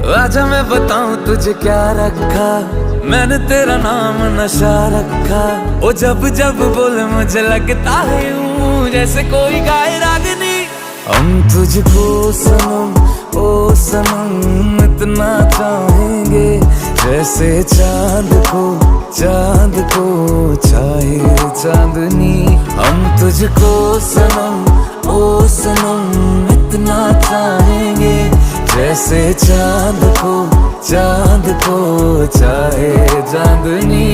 आजा मैं बताऊं तुझे क्या रखा, मैंने तेरा नाम नशा रखा। ओ जब जब बोले मुझे लगता है यूं जैसे कोई गाए रागनी। हम तुझको सनम ओ सनम इतना चाहेंगे, जैसे चांद को चाहे चांदनी। हम तुझको सनम ओ सनम इतना चाहेंगे, जैसे चांद को चाहे चांदनी।